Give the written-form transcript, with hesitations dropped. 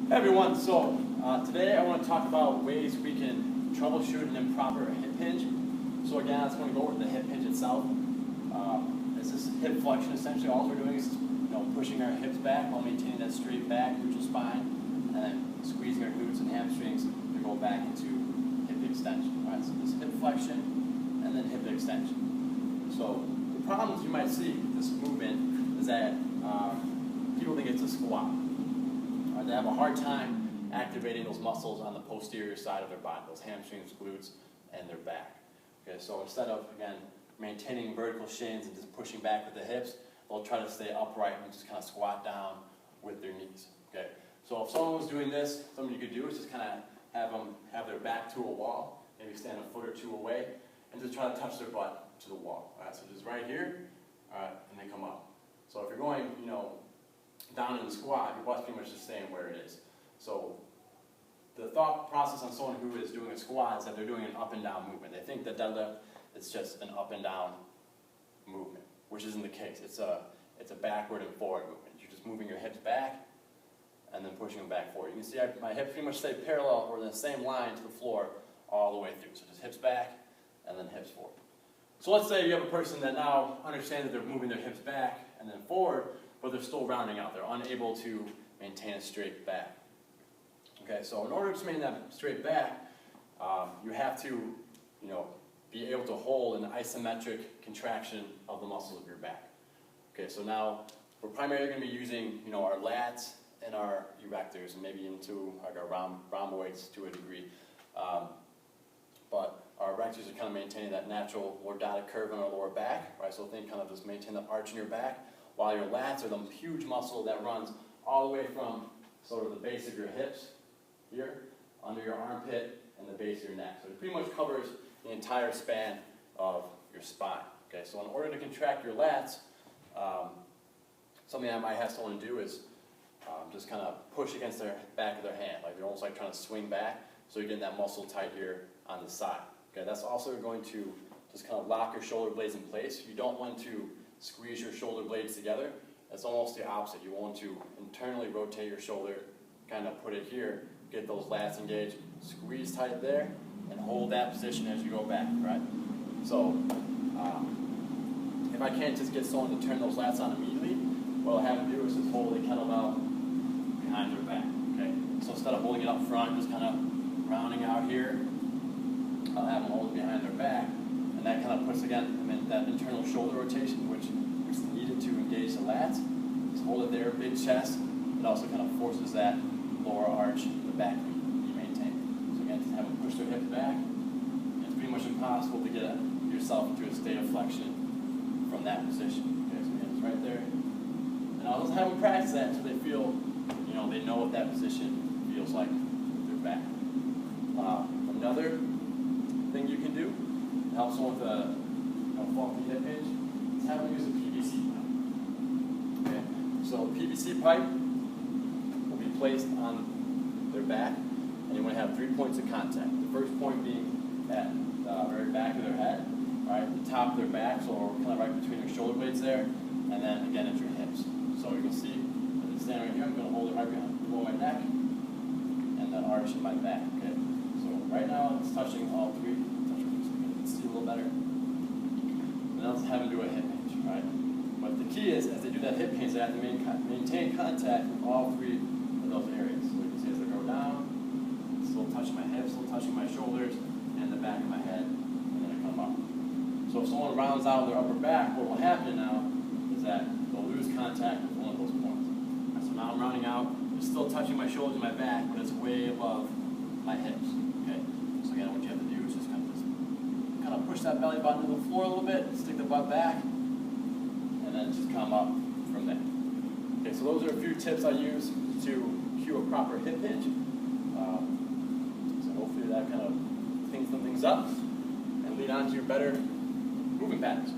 Hey everyone, so today I want to talk about ways we can troubleshoot an improper hip hinge. So again, I just want to go over the hip hinge itself. It's this hip flexion. Essentially all we're doing is pushing our hips back while maintaining that straight back, neutral spine, and then squeezing our glutes and hamstrings to go back into hip extension. All right, so this hip flexion and then hip extension. So the problems you might see with this movement is that people think it's a squat. They have a hard time activating those muscles on the posterior side of their body, those hamstrings, glutes, and their back. Okay, so instead of, again, maintaining vertical shins and just pushing back with the hips, they'll try to stay upright and just kind of squat down with their knees. Okay, so if someone was doing this, something you could do is just kind of have their back to a wall, maybe stand a foot or two away, and just try to touch their butt to the wall. All right, so just right here, all right, and they come up. So if you're going, down in the squat, your butt's pretty much just staying where it is. So the thought process on someone who is doing a squat is that they're doing an up and down movement. They think that deadlift is just an up and down movement, which isn't the case. It's a backward and forward movement. You're just moving your hips back and then pushing them back forward. You can see my hips pretty much stay parallel or in the same line to the floor all the way through. So just hips back and then hips forward. So let's say you have a person that now understands that they're moving their hips back and then forward, but they're still rounding out. They're unable to maintain a straight back. Okay, so in order to maintain that straight back, you have to, be able to hold an isometric contraction of the muscles of your back. Okay, so now we're primarily going to be using, our lats and our erectors, and maybe into like our rhomboids to a degree. But our erectors are kind of maintaining that natural lordotic curve in our lower back, right? So think kind of just maintain the arch in your back, while your lats are the huge muscle that runs all the way from sort of the base of your hips here, under your armpit, and the base of your neck. So it pretty much covers the entire span of your spine. Okay, so in order to contract your lats, something I might have someone do is just kind of push against their back of their hand, like they're almost like trying to swing back, so you're getting that muscle tight here on the side. Okay, that's also going to just kind of lock your shoulder blades in place. You don't want to squeeze your shoulder blades together. That's almost the opposite. You want to internally rotate your shoulder, kind of put it here, get those lats engaged, squeeze tight there, and hold that position as you go back, right? So if I can't just get someone to turn those lats on immediately, what I'll have them do is just hold the kettlebell behind their back, okay? So instead of holding it up front, just kind of rounding out here, I'll have them hold it behind their back, and that kind of puts, again, that internal shoulder rotation, which is needed to engage the lats. Just hold it there, big chest. It also kind of forces that lower arch in the back to be maintained. So again, just have them push their hips back. It's pretty much impossible to get yourself into a state of flexion from that position. Okay, so again, it's right there. And I'll just have them practice that until they feel, they know what that position feels like with their back. Another thing you can do to help someone with a faulty hip hinge is have them use a PVC pipe. Okay, so PVC pipe will be placed on their back, and you want to have 3 points of contact. The first point being at the very back of their head, right, the top of their back, so kind of right between your shoulder blades there, and then again at your hips. So you can see, as I stand right here, I'm going to hold it right below my neck, and then arch in my back. Okay, so right now it's touching all three. Touch so you can see a little better. And then let's have them do a hip hinge, right? But the key is, as they do that hip hinge, they have to maintain contact with all three of those areas. So you can see as I go down, still touching my hips, still touching my shoulders, and the back of my head, and then I come up. So if someone rounds out their upper back, what will happen now is that they'll lose contact with one of those points. Right, so now I'm rounding out, it's still touching my shoulders and my back, but it's way above my hips. Okay? So again, what you have to do is just kind of push that belly button to the floor a little bit, stick the butt back, and then just come up from there. Okay, so those are a few tips I use to cue a proper hip hinge. So hopefully that kind of cleans some things up and lead on to better movement patterns.